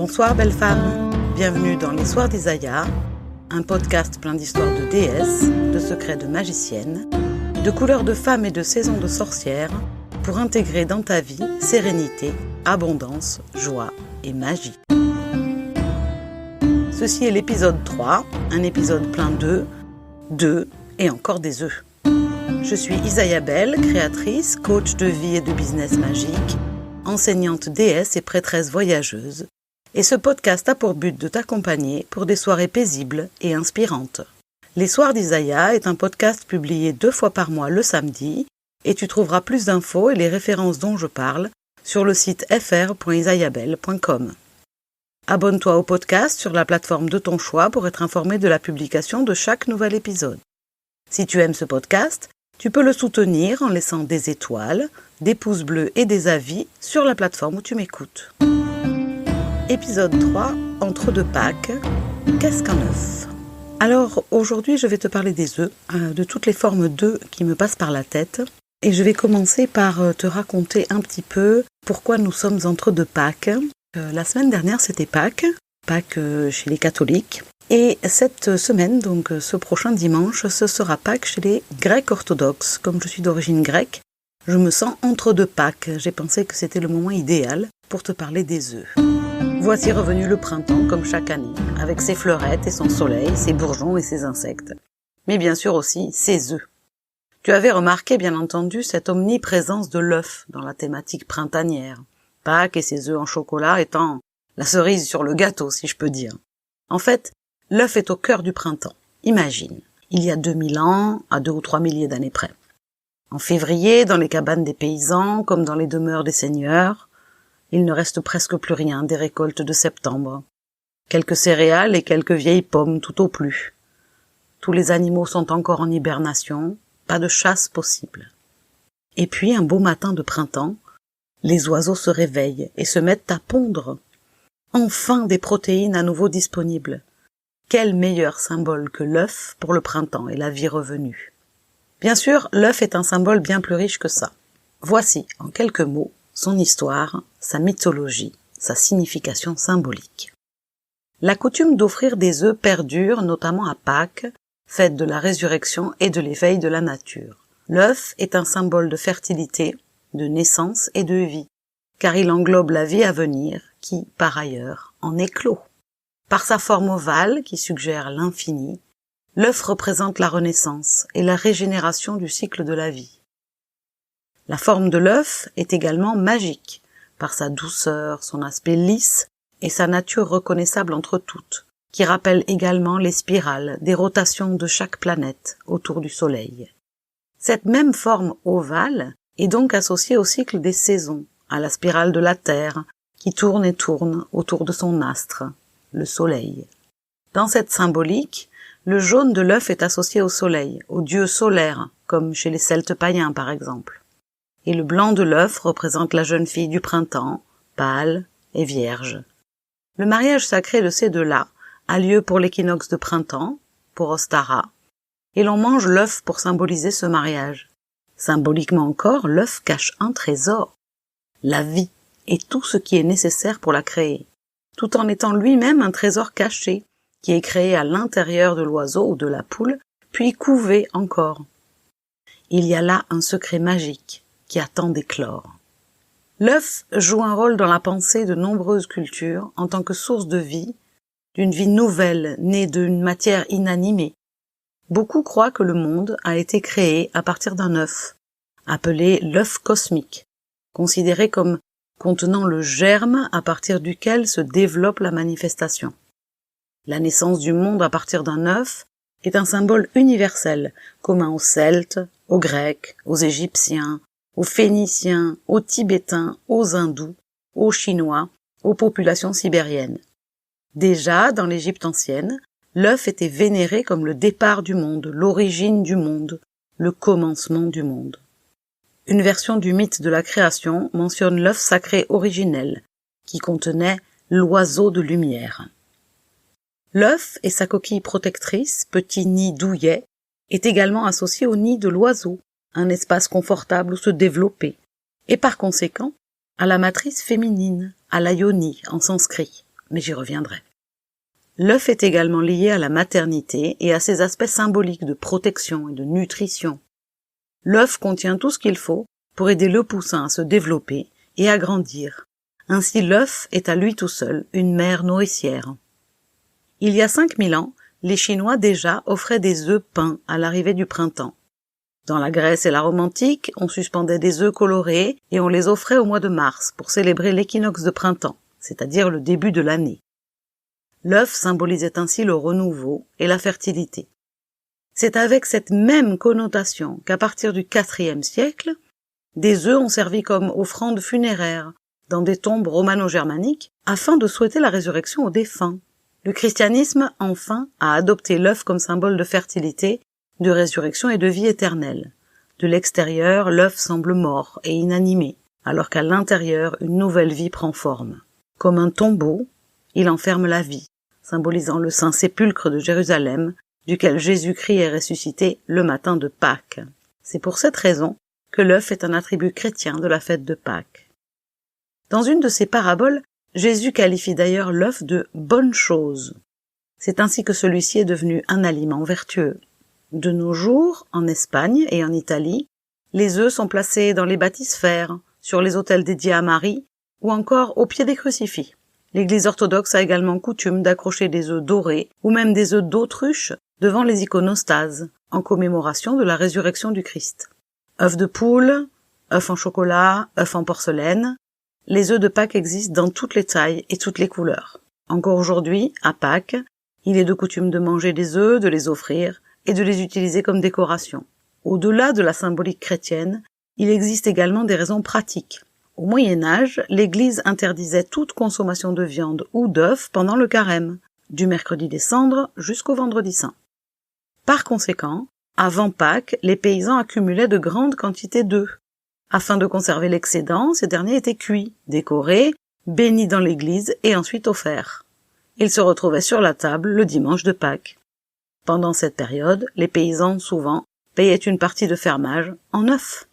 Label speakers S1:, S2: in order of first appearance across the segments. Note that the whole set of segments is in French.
S1: Bonsoir belle femme, bienvenue dans Les Soirs d'Isaya, un podcast plein d'histoires de déesses, de secrets de magiciennes, de couleurs de femmes et de saisons de sorcières, pour intégrer dans ta vie sérénité, abondance, joie et magie. Ceci est l'épisode 3, un épisode plein d'œufs et encore des œufs. Je suis Isaya Belle, créatrice, coach de vie et de business magique, enseignante déesse et prêtresse voyageuse, et ce podcast a pour but de t'accompagner pour des soirées paisibles et inspirantes. Les Soirs d'Isaya est un podcast publié 2 fois par mois le samedi, et tu trouveras plus d'infos et les références dont je parle sur le site fr.isayabelle.com. Abonne-toi au podcast sur la plateforme de ton choix pour être informé de la publication de chaque nouvel épisode. Si tu aimes ce podcast, tu peux le soutenir en laissant des étoiles, des pouces bleus et des avis sur la plateforme où tu m'écoutes. Épisode 3, entre deux Pâques, qu'est-ce qu'un œuf ? Alors aujourd'hui je vais te parler des œufs, de toutes les formes d'œufs qui me passent par la tête. Et je vais commencer par te raconter un petit peu pourquoi nous sommes entre deux Pâques. La semaine dernière c'était Pâques chez les catholiques. Et cette semaine, donc ce prochain dimanche, ce sera Pâques chez les Grecs orthodoxes. Comme je suis d'origine grecque, je me sens entre deux Pâques. J'ai pensé que c'était le moment idéal pour te parler des œufs. Voici revenu le printemps comme chaque année, avec ses fleurettes et son soleil, ses bourgeons et ses insectes. Mais bien sûr aussi ses œufs. Tu avais remarqué bien entendu cette omniprésence de l'œuf dans la thématique printanière. Pâques et ses œufs en chocolat étant la cerise sur le gâteau, si je peux dire. En fait, l'œuf est au cœur du printemps. Imagine, il y a 2000 ans, à 2 ou 3 milliers d'années près. En février, dans les cabanes des paysans, comme dans les demeures des seigneurs, il ne reste presque plus rien des récoltes de septembre. Quelques céréales et quelques vieilles pommes tout au plus. Tous les animaux sont encore en hibernation, pas de chasse possible. Et puis, un beau matin de printemps, les oiseaux se réveillent et se mettent à pondre. Enfin des protéines à nouveau disponibles. Quel meilleur symbole que l'œuf pour le printemps et la vie revenue. Bien sûr, l'œuf est un symbole bien plus riche que ça. Voici, en quelques mots, son histoire, sa mythologie, sa signification symbolique. La coutume d'offrir des œufs perdure, notamment à Pâques, fête de la résurrection et de l'éveil de la nature. L'œuf est un symbole de fertilité, de naissance et de vie, car il englobe la vie à venir qui, par ailleurs, en éclot. Par sa forme ovale, qui suggère l'infini, l'œuf représente la renaissance et la régénération du cycle de la vie. La forme de l'œuf est également magique, par sa douceur, son aspect lisse et sa nature reconnaissable entre toutes, qui rappelle également les spirales des rotations de chaque planète autour du Soleil. Cette même forme ovale est donc associée au cycle des saisons, à la spirale de la Terre, qui tourne et tourne autour de son astre, le Soleil. Dans cette symbolique, le jaune de l'œuf est associé au Soleil, au dieu solaire, comme chez les Celtes païens par exemple. Et le blanc de l'œuf représente la jeune fille du printemps, pâle et vierge. Le mariage sacré de ces deux-là a lieu pour l'équinoxe de printemps, pour Ostara, et l'on mange l'œuf pour symboliser ce mariage. Symboliquement encore, l'œuf cache un trésor, la vie et tout ce qui est nécessaire pour la créer, tout en étant lui-même un trésor caché, qui est créé à l'intérieur de l'oiseau ou de la poule, puis couvé encore. Il y a là un secret magique qui attend d'éclore. L'œuf joue un rôle dans la pensée de nombreuses cultures en tant que source de vie, d'une vie nouvelle née d'une matière inanimée. Beaucoup croient que le monde a été créé à partir d'un œuf, appelé l'œuf cosmique, considéré comme contenant le germe à partir duquel se développe la manifestation. La naissance du monde à partir d'un œuf est un symbole universel, commun aux Celtes, aux Grecs, aux Égyptiens, aux Phéniciens, aux Tibétains, aux Hindous, aux Chinois, aux populations sibériennes. Déjà, dans l'Égypte ancienne, l'œuf était vénéré comme le départ du monde, l'origine du monde, le commencement du monde. Une version du mythe de la création mentionne l'œuf sacré originel, qui contenait l'oiseau de lumière. L'œuf et sa coquille protectrice, petit nid douillet, est également associé au nid de l'oiseau, un espace confortable où se développer, et par conséquent à la matrice féminine, à la yoni en sanskrit, mais j'y reviendrai. L'œuf est également lié à la maternité et à ses aspects symboliques de protection et de nutrition. L'œuf contient tout ce qu'il faut pour aider le poussin à se développer et à grandir. Ainsi, l'œuf est à lui tout seul une mère nourricière. Il y a 5000 ans, les Chinois déjà offraient des œufs peints à l'arrivée du printemps. Dans la Grèce et la Rome antique, on suspendait des œufs colorés et on les offrait au mois de mars pour célébrer l'équinoxe de printemps, c'est-à-dire le début de l'année. L'œuf symbolisait ainsi le renouveau et la fertilité. C'est avec cette même connotation qu'à partir du IVe siècle, des œufs ont servi comme offrande funéraire dans des tombes romano-germaniques afin de souhaiter la résurrection aux défunts. Le christianisme, enfin, a adopté l'œuf comme symbole de fertilité, de résurrection et de vie éternelle. De l'extérieur, l'œuf semble mort et inanimé, alors qu'à l'intérieur, une nouvelle vie prend forme. Comme un tombeau, il enferme la vie, symbolisant le saint sépulcre de Jérusalem, duquel Jésus-Christ est ressuscité le matin de Pâques. C'est pour cette raison que l'œuf est un attribut chrétien de la fête de Pâques. Dans une de ses paraboles, Jésus qualifie d'ailleurs l'œuf de « bonne chose ». C'est ainsi que celui-ci est devenu un aliment vertueux. De nos jours, en Espagne et en Italie, les œufs sont placés dans les baptisphères, sur les autels dédiés à Marie, ou encore au pied des crucifix. L'Église orthodoxe a également coutume d'accrocher des œufs dorés ou même des œufs d'autruche devant les iconostases, en commémoration de la résurrection du Christ. œufs de poule, œufs en chocolat, œufs en porcelaine, les œufs de Pâques existent dans toutes les tailles et toutes les couleurs. Encore aujourd'hui, à Pâques, il est de coutume de manger des œufs, de les offrir et de les utiliser comme décoration. Au-delà de la symbolique chrétienne, il existe également des raisons pratiques. Au Moyen-Âge, l'Église interdisait toute consommation de viande ou d'œufs pendant le carême, du mercredi des cendres jusqu'au vendredi saint. Par conséquent, avant Pâques, les paysans accumulaient de grandes quantités d'œufs. Afin de conserver l'excédent, ces derniers étaient cuits, décorés, bénis dans l'église et ensuite offerts. Ils se retrouvaient sur la table le dimanche de Pâques. Pendant cette période, les paysans, souvent, payaient une partie de fermage en œufs.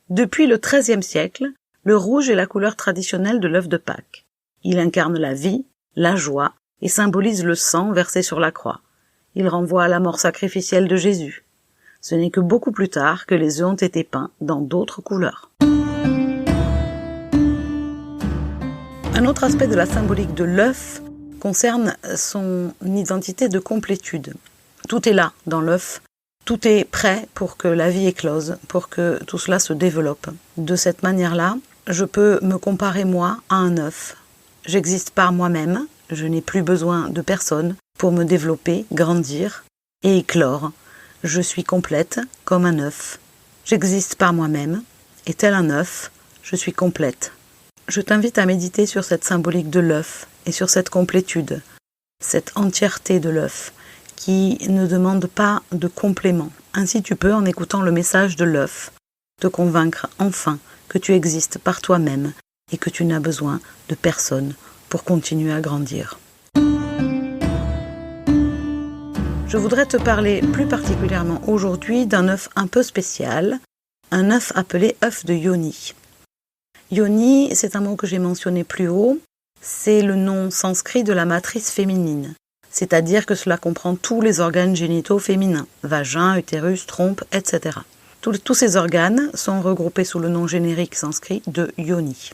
S1: Depuis le XIIIe siècle, le rouge est la couleur traditionnelle de l'œuf de Pâques. Il incarne la vie, la joie et symbolise le sang versé sur la croix. Il renvoie à la mort sacrificielle de Jésus. Ce n'est que beaucoup plus tard que les œufs ont été peints dans d'autres couleurs. Un autre aspect de la symbolique de l'œuf concerne son identité de complétude. Tout est là dans l'œuf, tout est prêt pour que la vie éclose, pour que tout cela se développe. De cette manière-là, je peux me comparer moi à un œuf. J'existe par moi-même, je n'ai plus besoin de personne pour me développer, grandir et éclore. Je suis complète comme un œuf. J'existe par moi-même, et tel un œuf, je suis complète. Je t'invite à méditer sur cette symbolique de l'œuf et sur cette complétude, cette entièreté de l'œuf, qui ne demande pas de complément. Ainsi tu peux, en écoutant le message de l'œuf, te convaincre enfin que tu existes par toi-même et que tu n'as besoin de personne pour continuer à grandir. Je voudrais te parler plus particulièrement aujourd'hui d'un œuf un peu spécial, un œuf appelé œuf de Yoni. Yoni, c'est un mot que j'ai mentionné plus haut, c'est le nom sanskrit de la matrice féminine, c'est-à-dire que cela comprend tous les organes génitaux féminins, vagin, utérus, trompe, etc. Tous ces organes sont regroupés sous le nom générique sanskrit de Yoni.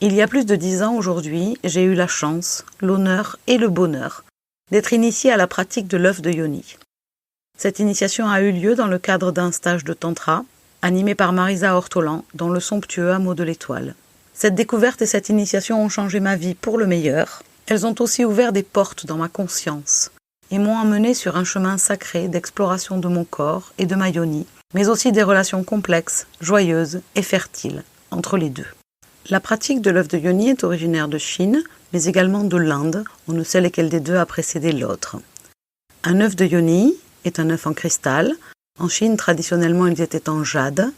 S1: Il y a plus de 10 ans aujourd'hui, j'ai eu la chance, l'honneur et le bonheur d'être initiée à la pratique de l'œuf de Yoni. Cette initiation a eu lieu dans le cadre d'un stage de tantra, animé par Marisa Ortolan, dans le somptueux hameau de l'Étoile. Cette découverte et cette initiation ont changé ma vie pour le meilleur. Elles ont aussi ouvert des portes dans ma conscience et m'ont emmenée sur un chemin sacré d'exploration de mon corps et de ma Yoni, mais aussi des relations complexes, joyeuses et fertiles entre les deux. La pratique de l'œuf de Yoni est originaire de Chine, mais également de l'Inde. On ne sait lequel des deux a précédé l'autre. Un œuf de Yoni est un œuf en cristal. En Chine, traditionnellement, ils étaient en jade.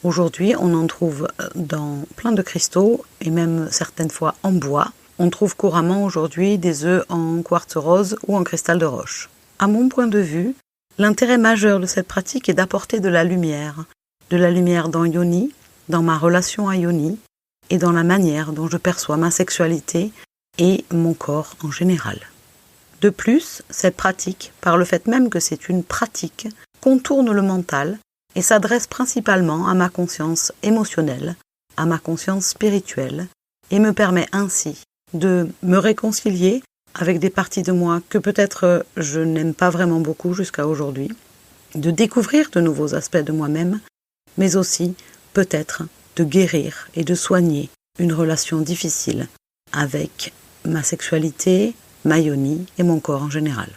S1: Aujourd'hui, on en trouve dans plein de cristaux et même certaines fois en bois. On trouve couramment aujourd'hui des œufs en quartz rose ou en cristal de roche. À mon point de vue, l'intérêt majeur de cette pratique est d'apporter de la lumière dans Yoni, dans ma relation à Yoni, et dans la manière dont je perçois ma sexualité et mon corps en général. De plus, cette pratique, par le fait même que c'est une pratique, contourne le mental et s'adresse principalement à ma conscience émotionnelle, à ma conscience spirituelle, et me permet ainsi de me réconcilier avec des parties de moi que peut-être je n'aime pas vraiment beaucoup jusqu'à aujourd'hui, de découvrir de nouveaux aspects de moi-même, mais aussi peut-être de guérir et de soigner une relation difficile avec ma sexualité, ma yoni et mon corps en général.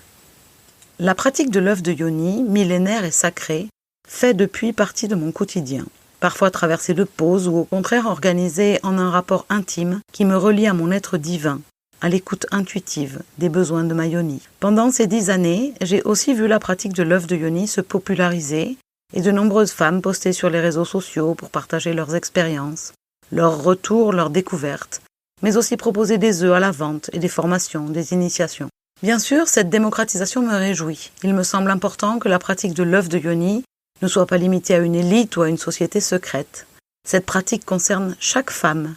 S1: La pratique de l'œuf de yoni, millénaire et sacrée, fait depuis partie de mon quotidien, parfois traversée de pauses ou au contraire organisée en un rapport intime qui me relie à mon être divin, à l'écoute intuitive des besoins de ma yoni. Pendant ces 10 années, j'ai aussi vu la pratique de l'œuf de yoni se populariser et de nombreuses femmes poster sur les réseaux sociaux pour partager leurs expériences, leurs retours, leurs découvertes, mais aussi proposer des œufs à la vente et des formations, des initiations. Bien sûr, cette démocratisation me réjouit. Il me semble important que la pratique de l'œuf de yoni ne soit pas limitée à une élite ou à une société secrète. Cette pratique concerne chaque femme.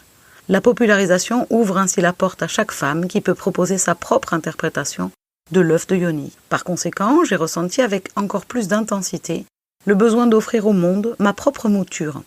S1: La popularisation ouvre ainsi la porte à chaque femme qui peut proposer sa propre interprétation de l'œuf de yoni. Par conséquent, j'ai ressenti avec encore plus d'intensité le besoin d'offrir au monde ma propre mouture.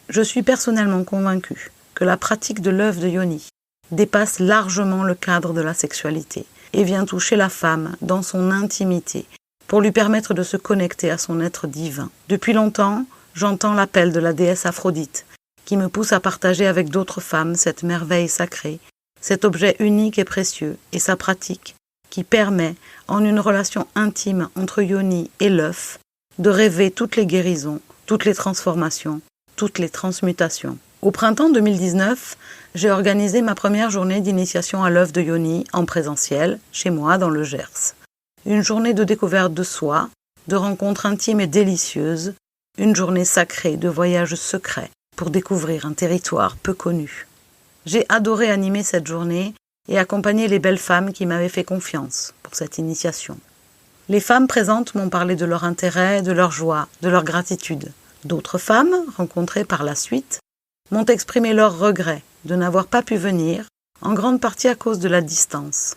S1: Je suis personnellement convaincue que la pratique de l'œuf de yoni dépasse largement le cadre de la sexualité et vient toucher la femme dans son intimité pour lui permettre de se connecter à son être divin. Depuis longtemps, j'entends l'appel de la déesse Aphrodite qui me pousse à partager avec d'autres femmes cette merveille sacrée, cet objet unique et précieux et sa pratique qui permet, en une relation intime entre yoni et l'œuf, de rêver toutes les guérisons, toutes les transformations, toutes les transmutations. Au printemps 2019, j'ai organisé ma première journée d'initiation à l'œuf de yoni en présentiel, chez moi dans le Gers. Une journée de découverte de soi, de rencontres intimes et délicieuses, une journée sacrée de voyages secrets pour découvrir un territoire peu connu. J'ai adoré animer cette journée et accompagner les belles femmes qui m'avaient fait confiance pour cette initiation. Les femmes présentes m'ont parlé de leur intérêt, de leur joie, de leur gratitude. D'autres femmes, rencontrées par la suite, m'ont exprimé leur regret de n'avoir pas pu venir, en grande partie à cause de la distance.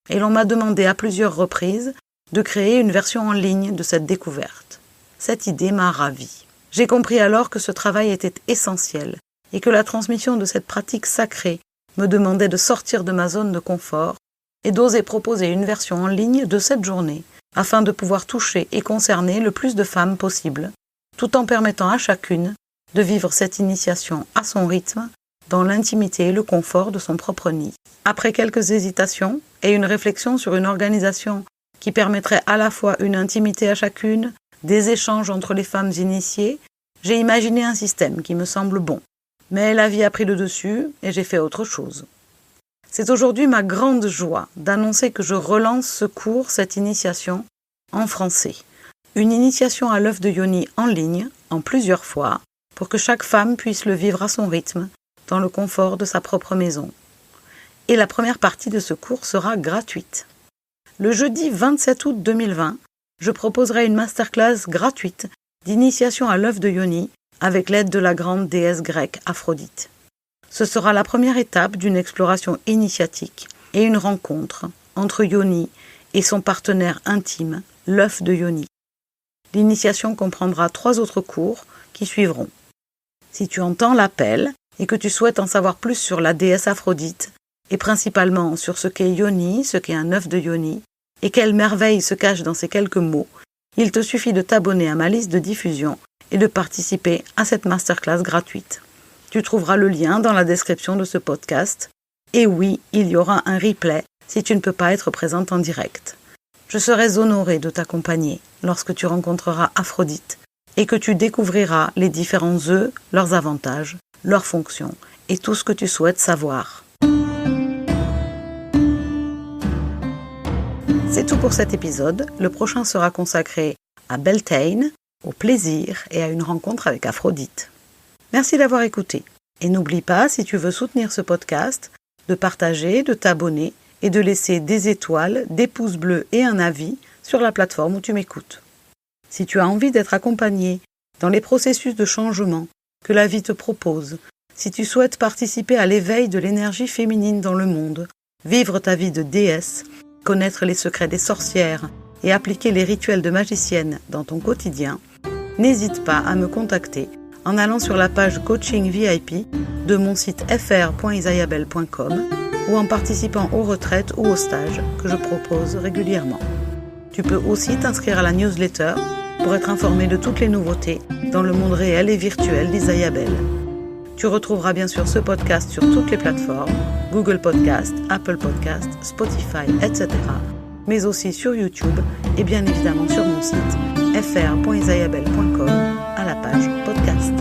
S1: Et l'on m'a demandé à plusieurs reprises de créer une version en ligne de cette découverte. Cette idée m'a ravie. J'ai compris alors que ce travail était essentiel et que la transmission de cette pratique sacrée me demandait de sortir de ma zone de confort et d'oser proposer une version en ligne de cette journée afin de pouvoir toucher et concerner le plus de femmes possible, tout en permettant à chacune de vivre cette initiation à son rythme, dans l'intimité et le confort de son propre nid. Après quelques hésitations et une réflexion sur une organisation qui permettrait à la fois une intimité à chacune, des échanges entre les femmes initiées, j'ai imaginé un système qui me semble bon. Mais la vie a pris le dessus et j'ai fait autre chose. C'est aujourd'hui ma grande joie d'annoncer que je relance ce cours, cette initiation, en français. Une initiation à l'œuf de yoni en ligne, en plusieurs fois, pour que chaque femme puisse le vivre à son rythme, dans le confort de sa propre maison. Et la première partie de ce cours sera gratuite. Le jeudi 27 août 2020, je proposerai une masterclass gratuite d'initiation à l'œuf de yoni avec l'aide de la grande déesse grecque Aphrodite. Ce sera la première étape d'une exploration initiatique et une rencontre entre yoni et son partenaire intime, l'œuf de yoni. L'initiation comprendra 3 autres cours qui suivront. Si tu entends l'appel et que tu souhaites en savoir plus sur la déesse Aphrodite, et principalement sur ce qu'est yoni, ce qu'est un œuf de yoni, et quelle merveille se cache dans ces quelques mots, il te suffit de t'abonner à ma liste de diffusion et de participer à cette masterclass gratuite. Tu trouveras le lien dans la description de ce podcast. Et oui, il y aura un replay si tu ne peux pas être présente en direct. Je serai honorée de t'accompagner lorsque tu rencontreras Aphrodite et que tu découvriras les différents œufs, leurs avantages, leurs fonctions et tout ce que tu souhaites savoir. C'est tout pour cet épisode. Le prochain sera consacré à Beltane, au plaisir et à une rencontre avec Aphrodite. Merci d'avoir écouté. Et n'oublie pas, si tu veux soutenir ce podcast, de partager, de t'abonner et de laisser des étoiles, des pouces bleus et un avis sur la plateforme où tu m'écoutes. Si tu as envie d'être accompagné dans les processus de changement que la vie te propose, si tu souhaites participer à l'éveil de l'énergie féminine dans le monde, vivre ta vie de déesse, connaître les secrets des sorcières et appliquer les rituels de magicienne dans ton quotidien, n'hésite pas à me contacter en allant sur la page Coaching VIP de mon site fr.isayabelle.com ou en participant aux retraites ou aux stages que je propose régulièrement. Tu peux aussi t'inscrire à la newsletter pour être informé de toutes les nouveautés dans le monde réel et virtuel d'Isayabelle. Tu retrouveras bien sûr ce podcast sur toutes les plateformes, Google Podcast, Apple Podcast, Spotify, etc. mais aussi sur YouTube et bien évidemment sur mon site fr.isayabelle.com à la page podcast.